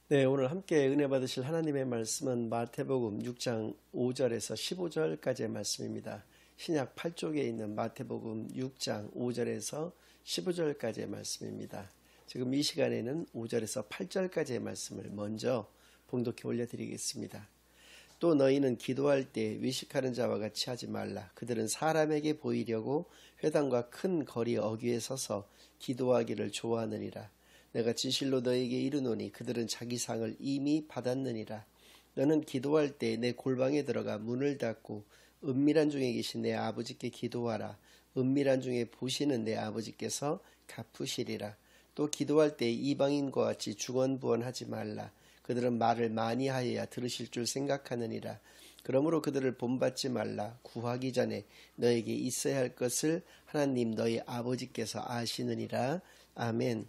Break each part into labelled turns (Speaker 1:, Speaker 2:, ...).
Speaker 1: 네, 오늘 함께 은혜 받으실 하나님의 말씀은 마태복음 6장 5절에서 15절까지의 말씀입니다. 신약 8쪽에 있는 마태복음 6장 5절에서 15절까지의 말씀입니다. 지금 이 시간에는 5절에서 8절까지의 말씀을 먼저 봉독해 올려드리겠습니다. 또 너희는 기도할 때 위식하는 자와 같이 하지 말라. 그들은 사람에게 보이려고 회당과 큰 거리 어귀에 서서 기도하기를 좋아하느니라. 내가 진실로 너에게 이르노니 그들은 자기 상을 이미 받았느니라. 너는 기도할 때 내 골방에 들어가 문을 닫고 은밀한 중에 계신 내 아버지께 기도하라. 은밀한 중에 보시는 내 아버지께서 갚으시리라. 또 기도할 때 이방인과 같이 중언부언하지 말라. 그들은 말을 많이 하여야 들으실 줄 생각하느니라. 그러므로 그들을 본받지 말라. 구하기 전에 너에게 있어야 할 것을 하나님 너희 아버지께서 아시느니라. 아멘.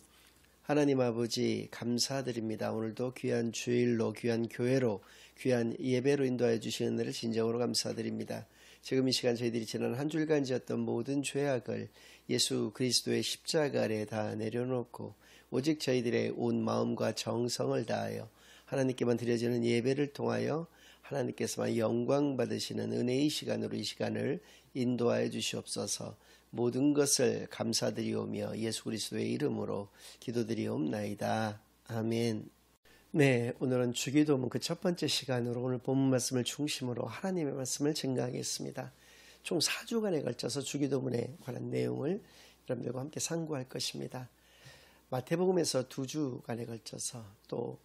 Speaker 1: 하나님 아버지 감사드립니다. 오늘도 귀한 주일로, 귀한 교회로, 귀한 예배로 인도하여 주시는 은혜를 진정으로 감사드립니다. 지금 이 시간 저희들이 지난 한 주일간 지었던 모든 죄악을 예수 그리스도의 십자가 아래 다 내려놓고 오직 저희들의 온 마음과 정성을 다하여 하나님께만 드려지는 예배를 통하여 하나님께서만 영광 받으시는 은혜의 시간으로 이 시간을 인도하여 주시옵소서. 모든 것을 감사드리오며 예수 그리스도의 이름으로 기도드리옵나이다. 아멘. 네, 오늘은 주기도문 그 첫 번째 시간으로 오늘 본문 말씀을 중심으로 하나님의 말씀을 증거하겠습니다. 총 4주간에 걸쳐서 주기도문에 관한 내용을 여러분들과 함께 상고할 것입니다. 마태복음에서 2주간에 걸쳐서 또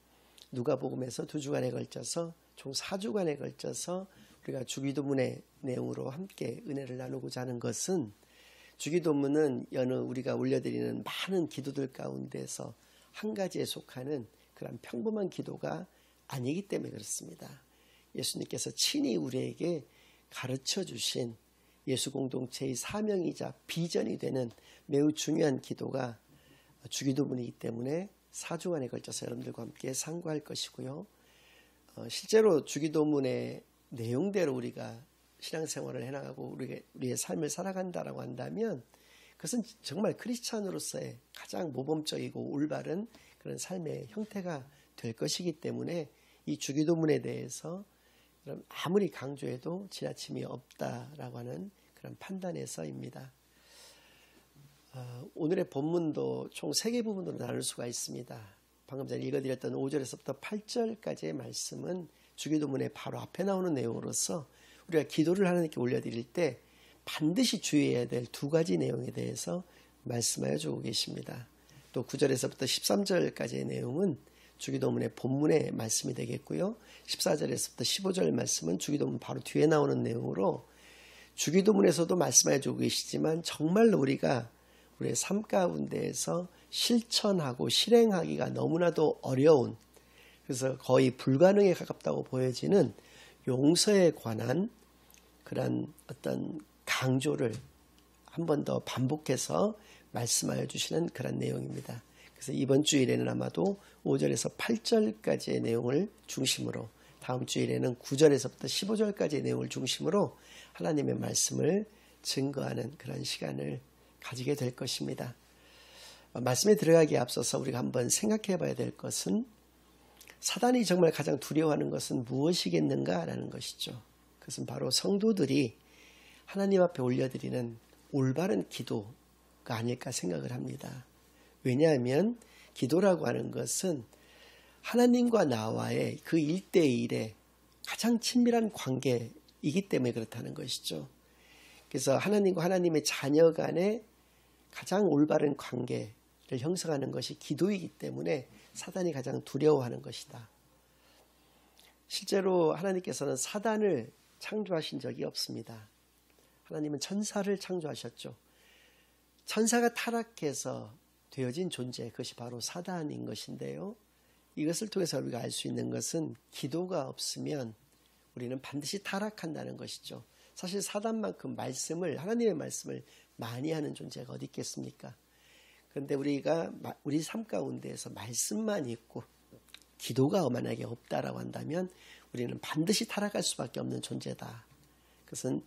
Speaker 1: 누가복음에서 2주간에 걸쳐서 총 4주간에 걸쳐서 우리가 주기도문의 내용으로 함께 은혜를 나누고자 하는 것은 주기도문은 여느 우리가 올려드리는 많은 기도들 가운데서 한 가지에 속하는 그런 평범한 기도가 아니기 때문에 그렇습니다. 예수님께서 친히 우리에게 가르쳐 주신 예수 공동체의 사명이자 비전이 되는 매우 중요한 기도가 주기도문이기 때문에 4주간에 걸쳐서 여러분들과 함께 상고할 것이고요. 실제로 주기도문의 내용대로 우리가 신앙생활을 해나가고 우리의 삶을 살아간다라고 한다면 그것은 정말 크리스찬으로서의 가장 모범적이고 올바른 그런 삶의 형태가 될 것이기 때문에 이 주기도문에 대해서 아무리 강조해도 지나침이 없다라고 하는 그런 판단에서입니다. 오늘의 본문도 총 3개 부분으로 나눌 수가 있습니다. 방금 전에 읽어드렸던 5절에서부터 8절까지의 말씀은 주기도문의 바로 앞에 나오는 내용으로서 우리가 기도를 하나님께 올려드릴 때 반드시 주의해야 될 2가지 내용에 대해서 말씀하여 주고 계십니다. 또 9절에서부터 13절까지의 내용은 주기도문의 본문의 말씀이 되겠고요. 14절에서부터 15절 말씀은 주기도문 바로 뒤에 나오는 내용으로 주기도문에서도 말씀하여 주고 계시지만 정말로 우리가 우리의 삶 가운데에서 실천하고 실행하기가 너무나도 어려운, 그래서 거의 불가능에 가깝다고 보여지는 용서에 관한 그런 어떤 강조를 한 번 더 반복해서 말씀하여 주시는 그런 내용입니다. 그래서 이번 주일에는 아마도 5절에서 8절까지의 내용을 중심으로, 다음 주일에는 9절에서부터 15절까지의 내용을 중심으로 하나님의 말씀을 증거하는 그런 시간을 가지게 될 것입니다. 말씀에 들어가기에 앞서서 우리가 한번 생각해 봐야 될 것은 사단이 정말 가장 두려워하는 것은 무엇이겠는가라는 것이죠. 그것은 바로 성도들이 하나님 앞에 올려드리는 올바른 기도가 아닐까 생각을 합니다. 왜냐하면 기도라고 하는 것은 하나님과 나와의 그 1대1의 가장 친밀한 관계이기 때문에 그렇다는 것이죠. 그래서 하나님과 하나님의 자녀 간의 가장 올바른 관계를 형성하는 것이 기도이기 때문에 사단이 가장 두려워하는 것이다. 실제로 하나님께서는 사단을 창조하신 적이 없습니다. 하나님은 천사를 창조하셨죠. 천사가 타락해서 되어진 존재, 그것이 바로 사단인 것인데요. 이것을 통해서 우리가 알 수 있는 것은 기도가 없으면 우리는 반드시 타락한다는 것이죠. 사실 사단만큼 하나님의 말씀을 많이 하는 존재가 어디 있겠습니까? 그런데 우리가 우리 삶 가운데에서 말씀만 있고 기도가 만약에 없다라고 한다면 우리는 반드시 타락할 수밖에 없는 존재다. 그것은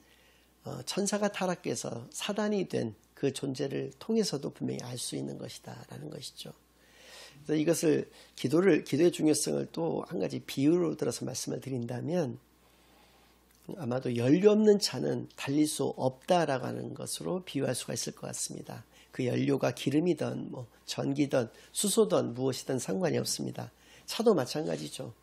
Speaker 1: 천사가 타락해서 사단이 된 그 존재를 통해서도 분명히 알 수 있는 것이다 라는 것이죠. 그래서 이것을 기도의 중요성을 또 한 가지 비유로 들어서 말씀을 드린다면 아마도 연료 없는 차는 달릴 수 없다라고 하는 것으로 비유할 수가 있을 것 같습니다. 그 연료가 기름이든 전기든 수소든 무엇이든 상관이 없습니다. 차도 마찬가지죠.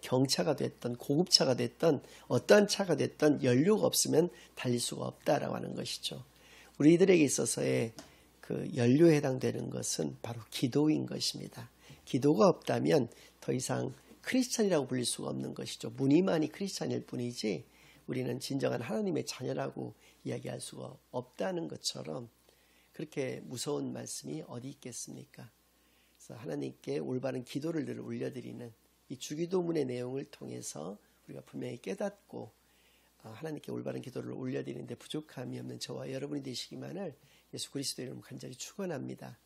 Speaker 1: 경차가 됐든 고급차가 됐든 어떠한 차가 됐든 연료가 없으면 달릴 수가 없다라고 하는 것이죠. 우리들에게 있어서의 그 연료에 해당되는 것은 바로 기도인 것입니다. 기도가 없다면 더 이상 크리스찬이라고 불릴 수가 없는 것이죠. 무늬만이 크리스찬일 뿐이지 우리는 진정한 하나님의 자녀라고 이야기할 수가 없다는 것처럼 그렇게 무서운 말씀이 어디 있겠습니까? 그래서 하나님께 올바른 기도를 늘 올려드리는 이 주기도문의 내용을 통해서 우리가 분명히 깨닫고 하나님께 올바른 기도를 올려드리는데 부족함이 없는 저와 여러분이 되시기만을 예수 그리스도의 이름으로 간절히 축원합니다.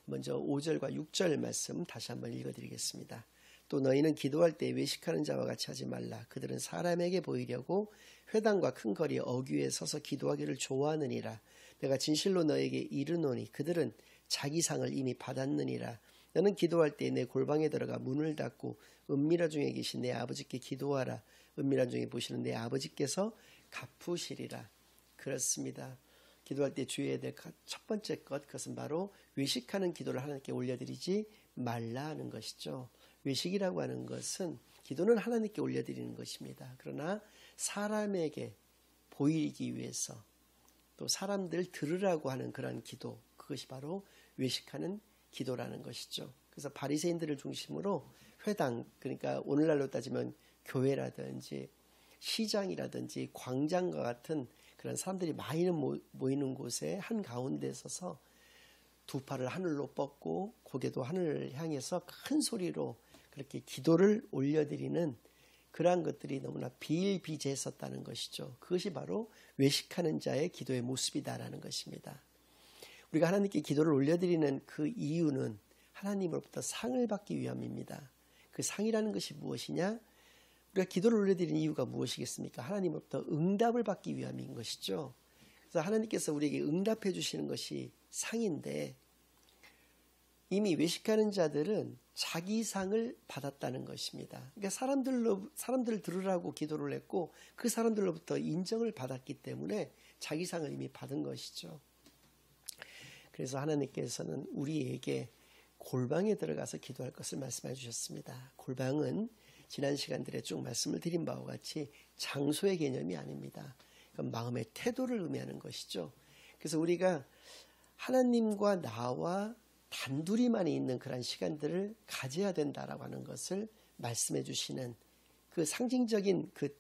Speaker 1: 먼저 5절과 6절 말씀 다시 한번 읽어드리겠습니다. 또 너희는 기도할 때 외식하는 자와 같이 하지 말라. 그들은 사람에게 보이려고 회당과 큰 거리 어귀에 서서 기도하기를 좋아하느니라. 내가 진실로 너에게 이르노니 그들은 자기 상을 이미 받았느니라. 너는 기도할 때 내 골방에 들어가 문을 닫고 은밀한 중에 계신 내 아버지께 기도하라. 은밀한 중에 보시는 내 아버지께서 갚으시리라. 그렇습니다. 기도할 때 주의해야 될 첫 번째 것, 그것은 바로 외식하는 기도를 하나님께 올려드리지 말라 하는 것이죠. 외식이라고 하는 것은 기도는 하나님께 올려드리는 것입니다. 그러나 사람에게 보이기 위해서 또 사람들 들으라고 하는 그런 기도, 그것이 바로 외식하는 기도라는 것이죠. 그래서 바리새인들을 중심으로 회당, 그러니까 오늘날로 따지면 교회라든지 시장이라든지 광장과 같은 그런 사람들이 많이 모이는 곳에 한가운데 서서 두 팔을 하늘로 뻗고 고개도 하늘을 향해서 큰 소리로 그렇게 기도를 올려드리는 그러한 것들이 너무나 비일비재했었다는 것이죠. 그것이 바로 외식하는 자의 기도의 모습이다라는 것입니다. 우리가 하나님께 기도를 올려드리는 그 이유는 하나님으로부터 상을 받기 위함입니다. 그 상이라는 것이 무엇이냐? 우리가 기도를 올려드리는 이유가 무엇이겠습니까? 하나님으로부터 응답을 받기 위함인 것이죠. 그래서 하나님께서 우리에게 응답해 주시는 것이 상인데 이미 외식하는 자들은 자기 상을 받았다는 것입니다. 그러니까 사람들 들으라고 기도를 했고 그 사람들로부터 인정을 받았기 때문에 자기 상을 이미 받은 것이죠. 그래서 하나님께서는 우리에게 골방에 들어가서 기도할 것을 말씀해 주셨습니다. 골방은 지난 시간들에 쭉 말씀을 드린 바와 같이 장소의 개념이 아닙니다. 그건 마음의 태도를 의미하는 것이죠. 그래서 우리가 하나님과 나와 단둘이만이 있는 그런 시간들을 가져야 된다라고 하는 것을 말씀해 주시는 그 상징적인 그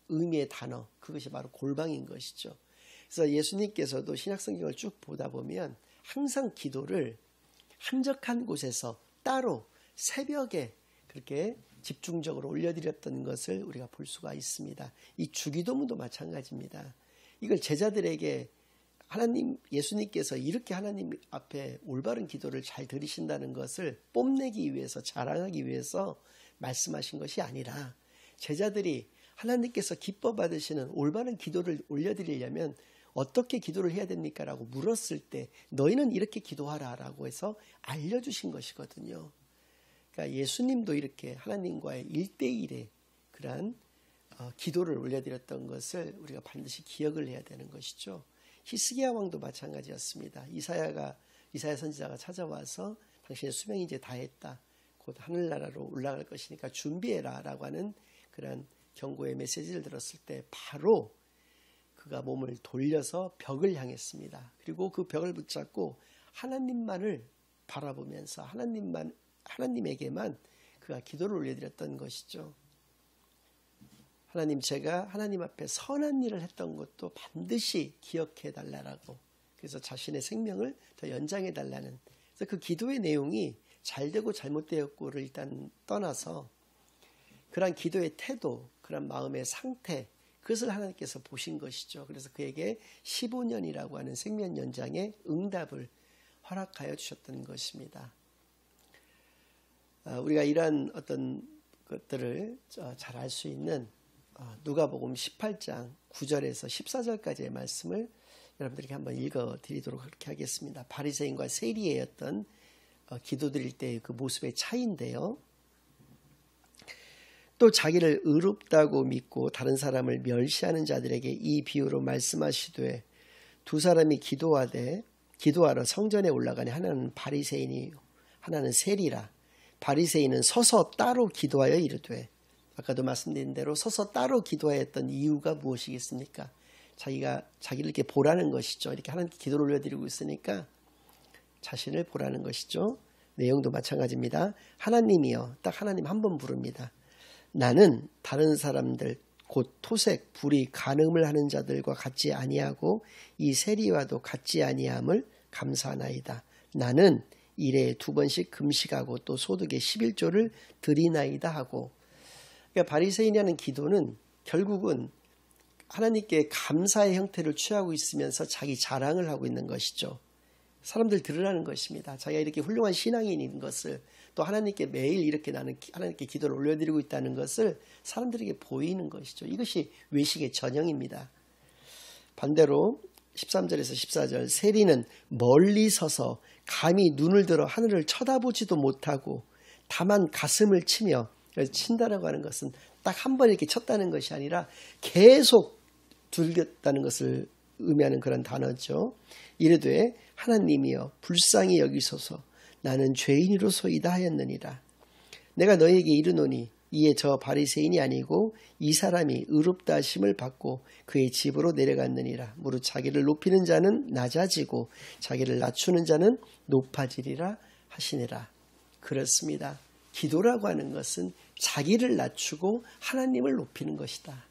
Speaker 1: 의미의 단어, 그것이 바로 골방인 것이죠. 그래서 예수님께서도 신약성경을 쭉 보다 보면 항상 기도를 한적한 곳에서 따로 새벽에 그렇게 집중적으로 올려드렸던 것을 우리가 볼 수가 있습니다. 이 주기도문도 마찬가지입니다. 이걸 제자들에게 예수님께서 이렇게 하나님 앞에 올바른 기도를 잘 드리신다는 것을 뽐내기 위해서, 자랑하기 위해서 말씀하신 것이 아니라 제자들이 하나님께서 기뻐 받으시는 올바른 기도를 올려드리려면 어떻게 기도를 해야 됩니까? 라고 물었을 때 너희는 이렇게 기도하라 라고 해서 알려주신 것이거든요. 그러니까 예수님도 이렇게 하나님과의 1대1의 그러한 기도를 올려드렸던 것을 우리가 반드시 기억을 해야 되는 것이죠. 히스기야 왕도 마찬가지였습니다. 이사야 선지자가 찾아와서 당신의 수명이 이제 다했다. 곧 하늘나라로 올라갈 것이니까 준비해라 라고 하는 그런 경고의 메시지를 들었을 때 바로 그가 몸을 돌려서 벽을 향했습니다. 그리고 그 벽을 붙잡고 하나님만을 바라보면서 하나님에게만 그가 기도를 올려드렸던 것이죠. 하나님, 제가 하나님 앞에 선한 일을 했던 것도 반드시 기억해 달라라고, 그래서 자신의 생명을 더 연장해 달라는, 그래서 그 기도의 내용이 잘되고 잘못되었고를 일단 떠나서 그러한 기도의 태도, 그런 마음의 상태, 그것을 하나님께서 보신 것이죠. 그래서 그에게 15년이라고 하는 생명 연장의 응답을 허락하여 주셨던 것입니다. 우리가 이러한 어떤 것들을 잘 알 수 있는 누가복음 18장 9절에서 14절까지의 말씀을 여러분들에게 한번 읽어드리도록 그렇게 하겠습니다. 바리새인과 세리의 어떤 기도드릴 때의 그 모습의 차이인데요. 또 자기를 의롭다고 믿고 다른 사람을 멸시하는 자들에게 이 비유로 말씀하시되 두 사람이 기도하러 성전에 올라가니 하나는 바리새인이요 하나는 세리라. 바리새인은 서서 따로 기도하여 이르되, 아까도 말씀드린 대로 서서 따로 기도하였던 이유가 무엇이겠습니까? 자기를 이렇게 보라는 것이죠. 이렇게 하나님께 기도를 올려드리고 있으니까 자신을 보라는 것이죠. 내용도 마찬가지입니다. 하나님이여, 딱 하나님 한 번 부릅니다. 나는 다른 사람들 곧 토색, 불의, 간음을 하는 자들과 같지 아니하고 이 세리와도 같지 아니함을 감사하나이다. 나는 일에 2번씩 금식하고 또 소득의 11조를 드리나이다 하고, 그러니까 바리새인이 하는 기도는 결국은 하나님께 감사의 형태를 취하고 있으면서 자기 자랑을 하고 있는 것이죠. 사람들 들으라는 것입니다. 자기가 이렇게 훌륭한 신앙인인 것을, 또 하나님께 매일 이렇게 나는 하나님께 기도를 올려드리고 있다는 것을 사람들에게 보이는 것이죠. 이것이 외식의 전형입니다. 반대로 13절에서 14절, 세리는 멀리 서서 감히 눈을 들어 하늘을 쳐다보지도 못하고 다만 가슴을 치며, 친다라고 하는 것은 딱 한 번 이렇게 쳤다는 것이 아니라 계속 들겼다는 것을 의미하는 그런 단어죠. 이르되 하나님이여 불쌍히 여기소서 나는 죄인으로소이다 하였느니라. 내가 너에게 이르노니 이에 저 바리새인이 아니고 이 사람이 의롭다 하심을 받고 그의 집으로 내려갔느니라. 무릇 자기를 높이는 자는 낮아지고 자기를 낮추는 자는 높아지리라 하시니라. 그렇습니다. 기도라고 하는 것은 자기를 낮추고 하나님을 높이는 것이다.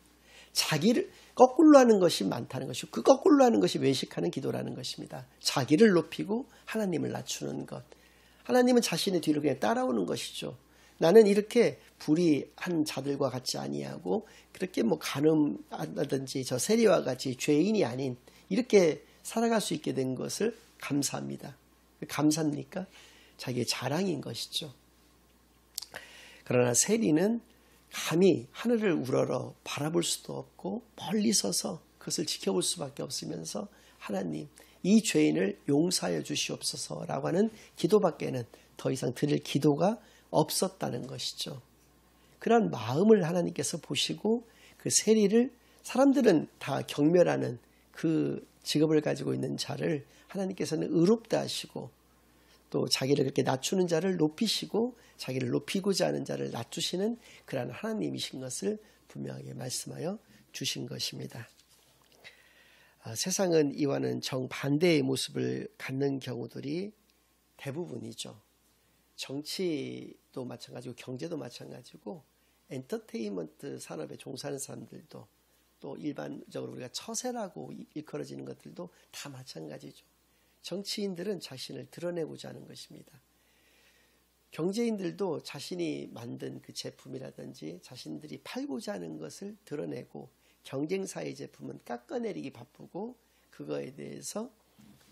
Speaker 1: 자기를 거꾸로 하는 것이 많다는 것이고, 그 거꾸로 하는 것이 외식하는 기도라는 것입니다. 자기를 높이고 하나님을 낮추는 것. 하나님은 자신의 뒤를 그냥 따라오는 것이죠. 나는 이렇게 불의한 자들과 같이 아니하고 그렇게 간음하든지 저 세리와 같이 죄인이 아닌 이렇게 살아갈 수 있게 된 것을 감사합니다. 감사입니까? 자기의 자랑인 것이죠. 그러나 세리는 감히 하늘을 우러러 바라볼 수도 없고 멀리 서서 그것을 지켜볼 수밖에 없으면서 하나님, 이 죄인을 용서하여 주시옵소서라고 하는 기도밖에는 더 이상 드릴 기도가 없었다는 것이죠. 그런 마음을 하나님께서 보시고 그 세리를, 사람들은 다 경멸하는 그 직업을 가지고 있는 자를 하나님께서는 의롭다 하시고, 또 자기를 그렇게 낮추는 자를 높이시고 자기를 높이고자 하는 자를 낮추시는 그러한 하나님이신 것을 분명하게 말씀하여 주신 것입니다. 세상은 이와는 정반대의 모습을 갖는 경우들이 대부분이죠. 정치도 마찬가지고 경제도 마찬가지고 엔터테인먼트 산업에 종사하는 사람들도, 또 일반적으로 우리가 처세라고 일컬어지는 것들도 다 마찬가지죠. 정치인들은 자신을 드러내고자 하는 것입니다. 경제인들도 자신이 만든 그 제품이라든지 자신들이 팔고자 하는 것을 드러내고, 경쟁사의 제품은 깎아내리기 바쁘고 그거에 대해서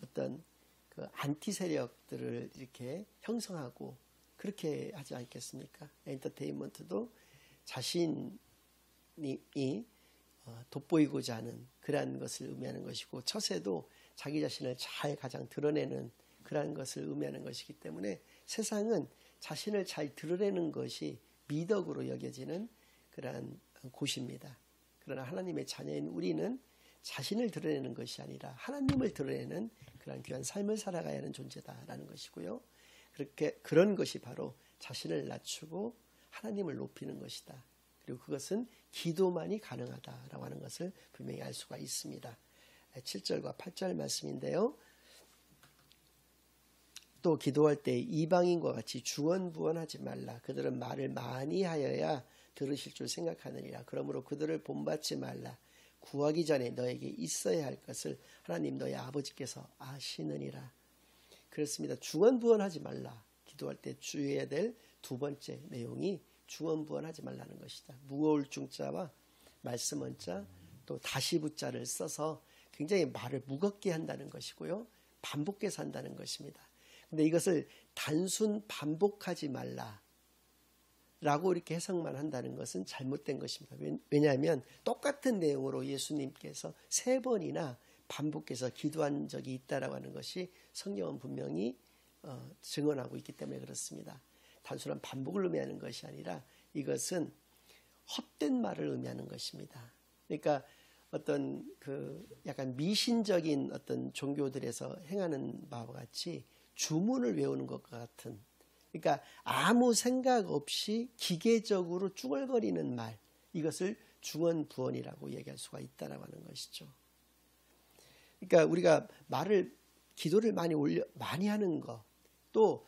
Speaker 1: 어떤 그 안티 세력들을 이렇게 형성하고 그렇게 하지 않겠습니까? 엔터테인먼트도 자신이 돋보이고자 하는 그러한 것을 의미하는 것이고, 처세도 자기 자신을 잘 가장 드러내는 그러한 것을 의미하는 것이기 때문에 세상은 자신을 잘 드러내는 것이 미덕으로 여겨지는 그러한 곳입니다. 그러나 하나님의 자녀인 우리는 자신을 드러내는 것이 아니라 하나님을 드러내는 그러한 귀한 삶을 살아가야 하는 존재다라는 것이고요. 그런 것이 바로 자신을 낮추고 하나님을 높이는 것이다. 그리고 그것은 기도만이 가능하다라고 하는 것을 분명히 알 수가 있습니다. 7절과 8절 말씀인데요. 또 기도할 때 이방인과 같이 주원부원하지 말라. 그들은 말을 많이 하여야 들으실 줄 생각하느니라. 그러므로 그들을 본받지 말라. 구하기 전에 너에게 있어야 할 것을 하나님 너의 아버지께서 아시느니라. 그렇습니다. 주원부원하지 말라. 기도할 때 주의해야 될 두 번째 내용이 주원부원하지 말라는 것이다. 무거울 중자와 말씀 원자, 또 다시 부자를 써서 굉장히 말을 무겁게 한다는 것이고요. 반복해서 한다는 것입니다. 근데 이것을 단순 반복하지 말라 라고 이렇게 해석만 한다는 것은 잘못된 것입니다. 왜냐하면 똑같은 내용으로 예수님께서 3번이나 반복해서 기도한 적이 있다라고 하는 것이 성경은 분명히 증언하고 있기 때문에 그렇습니다. 단순한 반복을 의미하는 것이 아니라 이것은 헛된 말을 의미하는 것입니다. 그러니까 어떤 그 약간 미신적인 어떤 종교들에서 행하는 바와 같이 주문을 외우는 것과 같은, 그러니까 아무 생각 없이 기계적으로 쭈글거리는 말, 이것을 중언부언이라고 얘기할 수가 있다라고 하는 것이죠. 그러니까 우리가 기도를 많이 하는 것, 또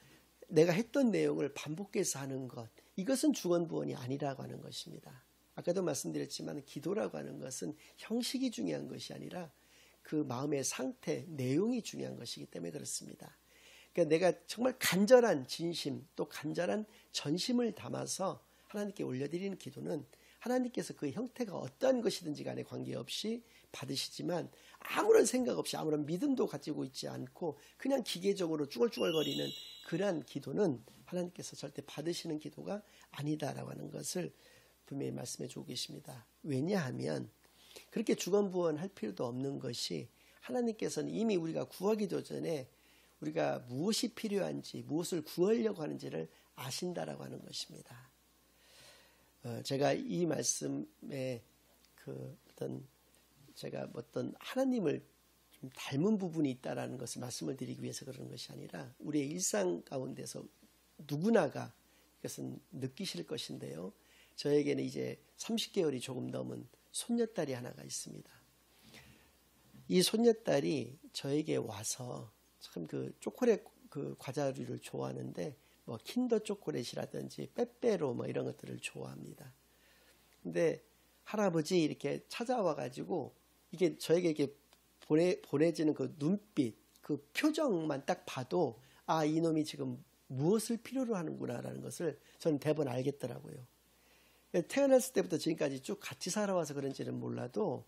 Speaker 1: 내가 했던 내용을 반복해서 하는 것, 이것은 중언부언이 아니라고 하는 것입니다. 아까도 말씀드렸지만 기도라고 하는 것은 형식이 중요한 것이 아니라 그 마음의 상태, 내용이 중요한 것이기 때문에 그렇습니다. 그러니까 내가 정말 간절한 진심, 또 간절한 전심을 담아서 하나님께 올려드리는 기도는 하나님께서 그 형태가 어떠한 것이든지 간에 관계없이 받으시지만, 아무런 생각 없이 아무런 믿음도 가지고 있지 않고 그냥 기계적으로 쭈글쭈글거리는 그러한 기도는 하나님께서 절대 받으시는 기도가 아니다라고 하는 것을 분명히 말씀해 주고 계십니다. 왜냐하면 그렇게 주건부언할 필요도 없는 것이, 하나님께서는 이미 우리가 구하기도 전에 우리가 무엇이 필요한지, 무엇을 구하려고 하는지를 아신다라고 하는 것입니다. 제가 이 말씀에 제가 어떤 하나님을 좀 닮은 부분이 있다라는 것을 말씀을 드리기 위해서 그러는 것이 아니라, 우리의 일상 가운데서 누구나가 이것은 느끼실 것인데요. 저에게는 이제 30개월이 조금 넘은 손녀딸이 하나가 있습니다. 이 손녀딸이 저에게 와서 참 그 초콜릿 그 과자류를 좋아하는데, 뭐 킨더 초콜릿이라든지 빼빼로 뭐 이런 것들을 좋아합니다. 근데 할아버지 이렇게 찾아와 가지고 이게 저에게 이렇게 보내지는 그 눈빛, 그 표정만 딱 봐도 아, 이놈이 지금 무엇을 필요로 하는구나라는 것을 저는 대번 알겠더라고요. 태어났을 때부터 지금까지 쭉 같이 살아와서 그런지는 몰라도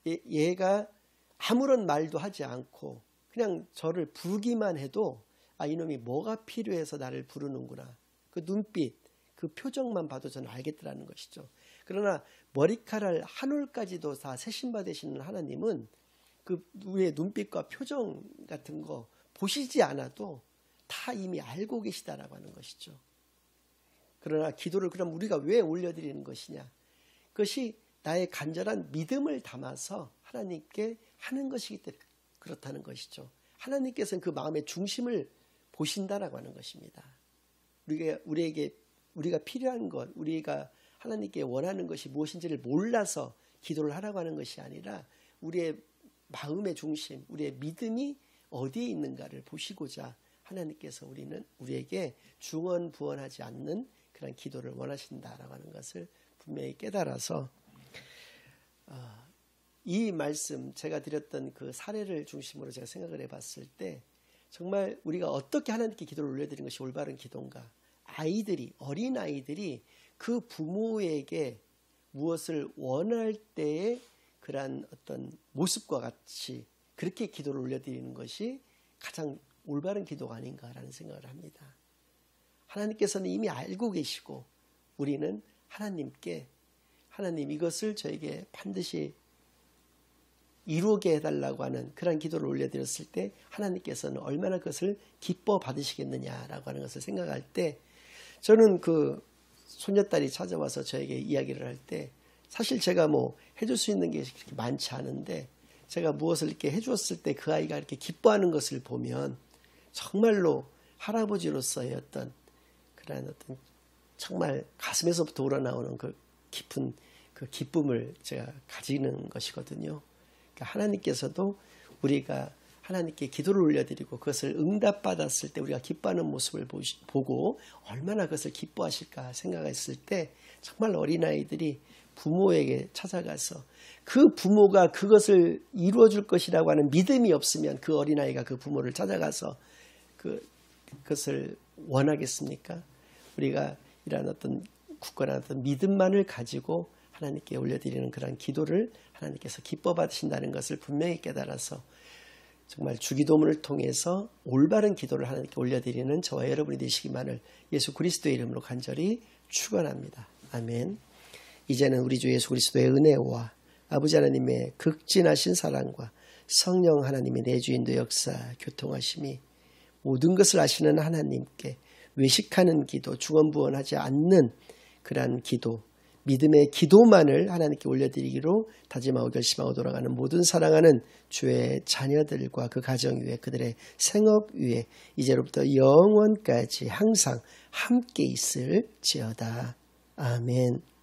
Speaker 1: 얘가 아무런 말도 하지 않고 그냥 저를 부르기만 해도 아, 이놈이 뭐가 필요해서 나를 부르는구나. 그 눈빛, 그 표정만 봐도 저는 알겠더라는 것이죠. 그러나 머리카락 한 올까지도 다 세심받으시는 하나님은 그 우리의 눈빛과 표정 같은 거 보시지 않아도 다 이미 알고 계시다라고 하는 것이죠. 그러나 기도를 그럼 우리가 왜 올려드리는 것이냐? 그것이 나의 간절한 믿음을 담아서 하나님께 하는 것이기 때문에 그렇다는 것이죠. 하나님께서는 그 마음의 중심을 보신다라고 하는 것입니다. 우리가 필요한 것, 우리가 하나님께 원하는 것이 무엇인지를 몰라서 기도를 하라고 하는 것이 아니라 우리의 마음의 중심, 우리의 믿음이 어디에 있는가를 보시고자 하나님께서 우리에게 중언부언하지 않는 그런 기도를 원하신다라고 하는 것을 분명히 깨달아서 이 말씀, 제가 드렸던 그 사례를 중심으로 제가 생각을 해봤을 때 정말 우리가 어떻게 하나님께 기도를 올려드리는 것이 올바른 기도인가? 어린 아이들이 그 부모에게 무엇을 원할 때의 그러한 어떤 모습과 같이 그렇게 기도를 올려드리는 것이 가장 올바른 기도가 아닌가라는 생각을 합니다. 하나님께서는 이미 알고 계시고 우리는 하나님께 하나님 이것을 저에게 반드시 이루게 해달라고 하는 그런 기도를 올려드렸을 때 하나님께서는 얼마나 그것을 기뻐 받으시겠느냐라고 하는 것을 생각할 때 저는 그 손녀딸이 찾아와서 저에게 이야기를 할 때 사실 제가 뭐 해줄 수 있는 게 그렇게 많지 않은데 제가 무엇을 이렇게 해주었을 때 그 아이가 이렇게 기뻐하는 것을 보면 정말로 할아버지로서의 어떤 그런 어떤 정말 가슴에서부터 우러나오는 그 깊은 그 기쁨을 제가 가지는 것이거든요. 그러니까 하나님께서도 우리가 하나님께 기도를 올려드리고 그것을 응답받았을 때 우리가 기뻐하는 모습을 보고 얼마나 그것을 기뻐하실까 생각했을 때 정말 어린아이들이 부모에게 찾아가서 그 부모가 그것을 이루어 줄 것이라고 하는 믿음이 없으면 그 어린아이가 그 부모를 찾아가서 그것을 원하겠습니까? 우리가 이러한 어떤 굳건한 어떤 믿음만을 가지고 하나님께 올려드리는 그런 기도를 하나님께서 기뻐 받으신다는 것을 분명히 깨달아서 정말 주기도문을 통해서 올바른 기도를 하나님께 올려드리는 저와 여러분이 되시기만을 예수 그리스도의 이름으로 간절히 축원합니다. 아멘. 이제는 우리 주 예수 그리스도의 은혜와 아버지 하나님의 극진하신 사랑과 성령 하나님의 내주인도 역사 교통하심이 모든 것을 아시는 하나님께 외식하는 기도, 중언부언하지 않는 그러한 기도, 믿음의 기도만을 하나님께 올려드리기로 다짐하고 결심하고 돌아가는 모든 사랑하는 주의 자녀들과 그 가정 위에, 그들의 생업 위에 이제로부터 영원까지 항상 함께 있을지어다. 아멘.